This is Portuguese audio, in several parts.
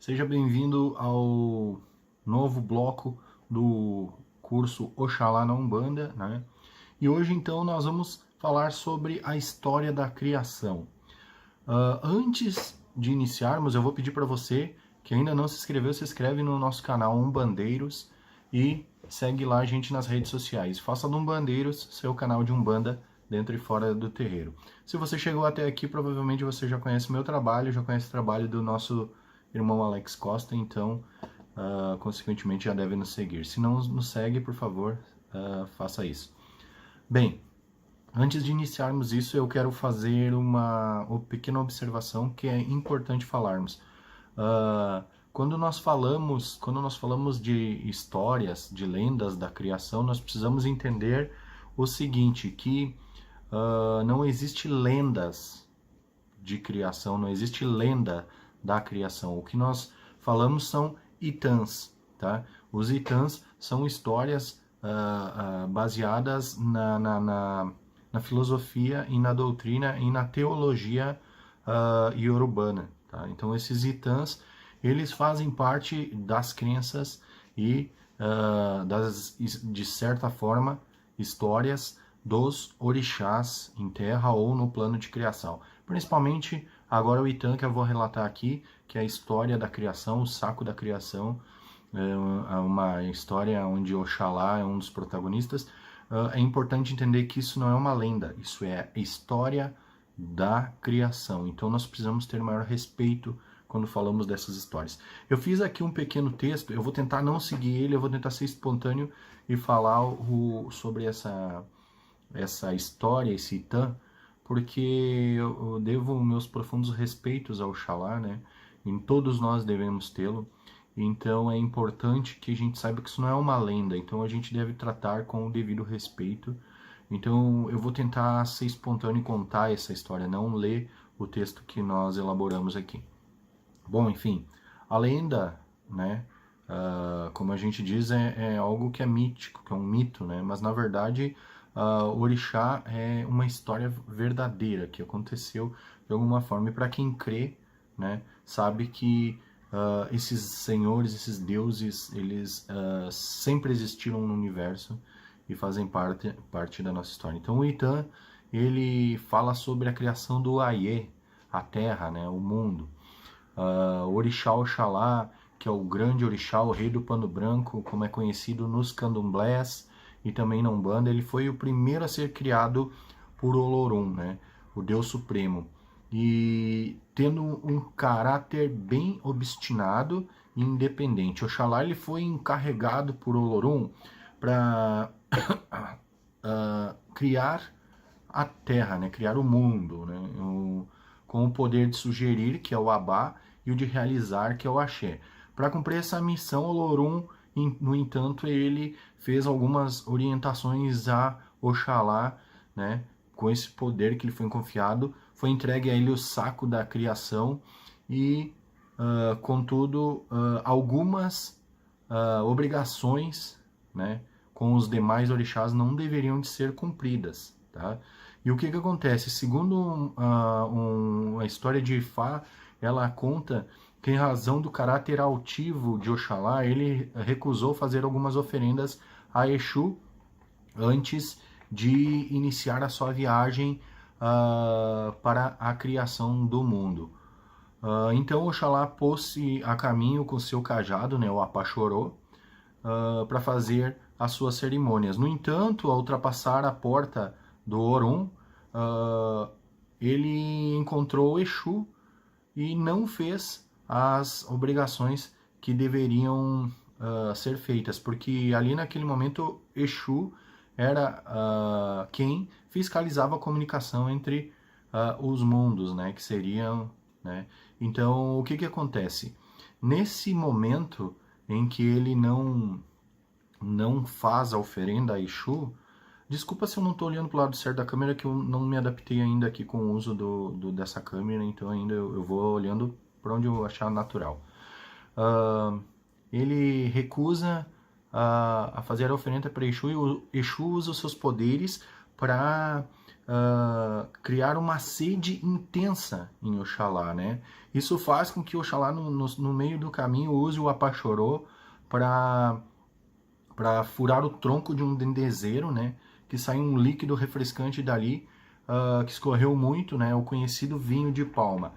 Seja bem-vindo ao novo bloco do curso Oxalá na Umbanda, né? E hoje então nós vamos falar sobre a história da criação. Antes de iniciarmos, eu vou pedir para você que ainda não se inscreveu, se inscreve no nosso canal Umbandeiros e segue lá a gente nas redes sociais. Faça do Umbandeiros seu canal de Umbanda dentro e fora do terreiro. Se você chegou até aqui, provavelmente você já conhece o meu trabalho, já conhece o trabalho do nosso irmão Alex Costa, então, consequentemente, já deve nos seguir. Se não nos segue, por favor, faça isso. Bem, antes de iniciarmos isso, eu quero fazer uma pequena observação que é importante falarmos. Quando nós falamos de histórias, de lendas da criação, nós precisamos entender o seguinte, que não existe lendas de criação, não existe lenda da criação. O que nós falamos são itãs, tá? Os itãs são histórias baseadas na filosofia e na doutrina e na teologia iorubana, tá? Então esses itãs, eles fazem parte das crenças e de certa forma, histórias dos orixás em terra ou no plano de criação. Principalmente agora o Itã que eu vou relatar aqui, que é a história da criação, o saco da criação, é uma história onde Oxalá é um dos protagonistas. É importante entender que isso não é uma lenda, isso é a história da criação. Então nós precisamos ter maior respeito quando falamos dessas histórias. Eu fiz aqui um pequeno texto, eu vou tentar não seguir ele, eu vou tentar ser espontâneo e falar sobre essa história, esse Itã, porque eu devo meus profundos respeitos ao Oxalá, né? E todos nós devemos tê-lo. Então é importante que a gente saiba que isso não é uma lenda, então a gente deve tratar com o devido respeito. Então eu vou tentar ser espontâneo e contar essa história, não ler o texto que nós elaboramos aqui. Bom, enfim, a lenda, né, como a gente diz, é algo que é mítico, que é um mito, né? Mas na verdade o orixá é uma história verdadeira que aconteceu de alguma forma. E para quem crê, né, sabe que esses senhores, esses deuses, eles sempre existiram no universo e fazem parte da nossa história. Então o Itã, ele fala sobre a criação do Aie, a terra, né, o mundo. O orixá Oxalá, que é o grande orixá, o rei do pano branco, como é conhecido nos candomblés e também na Umbanda, ele foi o primeiro a ser criado por Olorum, né, o Deus Supremo. E tendo um caráter bem obstinado e independente. Oxalá ele foi encarregado por Olorum para criar a Terra, né, criar o mundo, né, com o poder de sugerir, que é o Abá, e o de realizar, que é o Axé. Para cumprir essa missão, Olorum, no entanto, ele fez algumas orientações a Oxalá, né, com esse poder que lhe foi confiado, foi entregue a ele o saco da criação e, contudo, algumas obrigações, né, com os demais orixás não deveriam de ser cumpridas, tá? E o que acontece? Segundo a história de Ifá, ela conta que em razão do caráter altivo de Oxalá, ele recusou fazer algumas oferendas a Exu antes de iniciar a sua viagem para a criação do mundo. Então Oxalá pôs-se a caminho com seu cajado, né, o Apachorô, para fazer as suas cerimônias. No entanto, ao ultrapassar a porta do Orum, ele encontrou Exu e não fez as obrigações que deveriam ser feitas, porque ali naquele momento Exu era quem fiscalizava a comunicação entre os mundos, né, que seriam, né? Então, o que acontece? Nesse momento em que ele não faz a oferenda a Exu, desculpa se eu não estou olhando para o lado certo da câmera, que eu não me adaptei ainda aqui com o uso dessa câmera, então ainda eu vou olhando para onde eu achar natural. Ele recusa a fazer a oferenda para Exu e o Exu usa os seus poderes para criar uma sede intensa em Oxalá, né? Isso faz com que Oxalá, no meio do caminho, use o apachorô para furar o tronco de um dendezeiro, né? Que sai um líquido refrescante dali, que escorreu muito, né? O conhecido vinho de palma.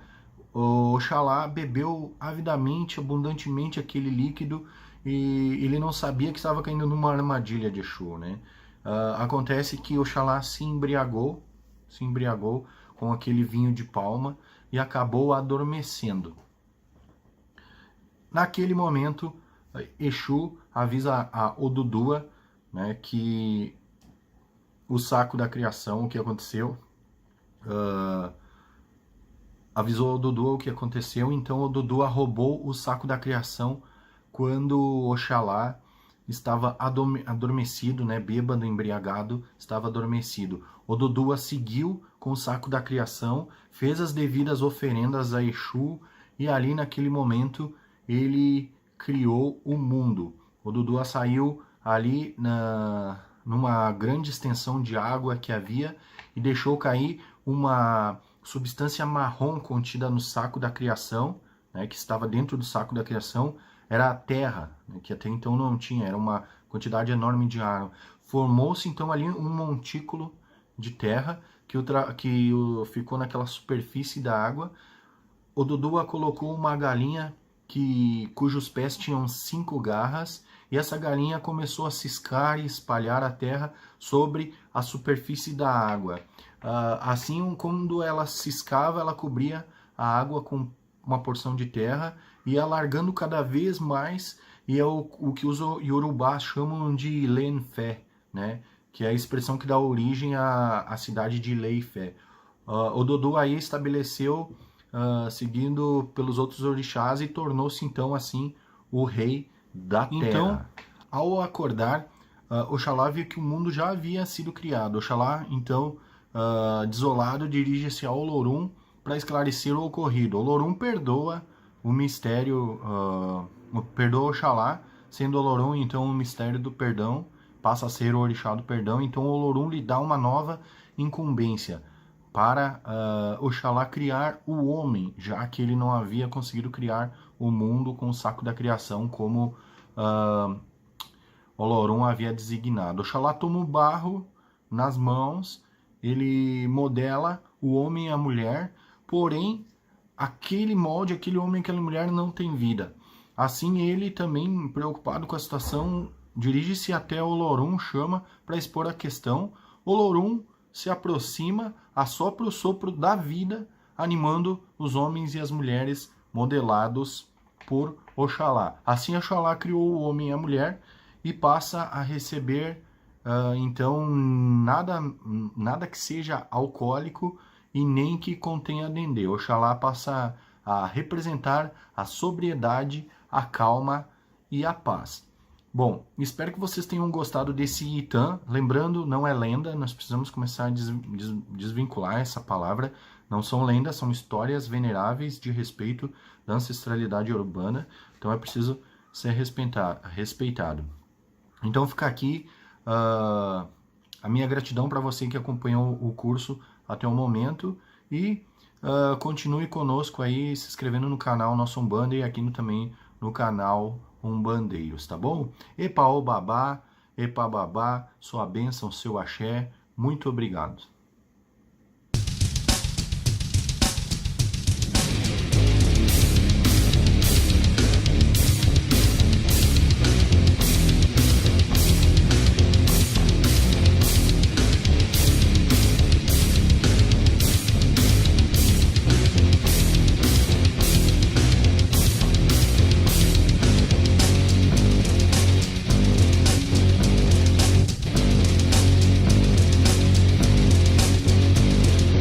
O Oxalá bebeu avidamente, abundantemente aquele líquido e ele não sabia que estava caindo numa armadilha de Exu, né? Acontece que Oxalá se embriagou com aquele vinho de palma e acabou adormecendo. Naquele momento, Exu avisa a Odudua, né, que o saco da criação, o que aconteceu, avisou a Odudua o que aconteceu, então Odudua roubou o saco da criação quando Oxalá estava adormecido, né, bêbado, embriagado, estava adormecido. Odudua seguiu com o saco da criação, fez as devidas oferendas a Exu e ali naquele momento ele criou o mundo. Odudua saiu ali numa grande extensão de água que havia e deixou cair uma substância marrom contida no saco da criação, né, que estava dentro do saco da criação, era a terra, né, que até então não tinha, era uma quantidade enorme de água. Formou-se então ali um montículo de terra que ficou naquela superfície da água. Odudua colocou uma galinha cujos pés tinham 5 garras, e essa galinha começou a ciscar e espalhar a terra sobre a superfície da água. Assim, quando ela ciscava, ela cobria a água com uma porção de terra, e alargando cada vez mais, e é o que os iorubás chamam de Lenfé, né? Que é a expressão que dá origem à cidade de Leifé. Odudua aí estabeleceu, seguindo pelos outros orixás, e tornou-se então assim o rei da terra. Então, ao acordar, Oxalá viu que o mundo já havia sido criado. Oxalá, então, desolado, dirige-se ao Olorum para esclarecer o ocorrido. Olorum perdoa o mistério, perdoa Oxalá, sendo Olorum então o mistério do perdão, passa a ser o orixá do perdão. Então Olorum lhe dá uma nova incumbência para Oxalá criar o homem, já que ele não havia conseguido criar o mundo com o saco da criação, como Olorum havia designado. Oxalá toma o barro nas mãos, ele modela o homem e a mulher, porém, aquele molde, aquele homem e aquela mulher não tem vida. Assim, ele também, preocupado com a situação, dirige-se até Olorum, chama para expor a questão. Olorum se aproxima, assopra o sopro da vida, animando os homens e as mulheres modelados por Oxalá. Assim, Oxalá criou o homem e a mulher e passa a receber, então, nada que seja alcoólico e nem que contenha dendê. Oxalá passa a representar a sobriedade, a calma e a paz. Bom, espero que vocês tenham gostado desse Itã. Lembrando, não é lenda, nós precisamos começar a desvincular essa palavra. Não são lendas, são histórias veneráveis de respeito da ancestralidade urbana. Então é preciso ser respeitado. Então fica aqui a minha gratidão para você que acompanhou o curso até o momento. E continue conosco aí, se inscrevendo no canal Nossa Umbanda e aqui também no canal Umbandeiros, tá bom? Epa, ô babá, epa babá, sua bênção, seu axé, muito obrigado.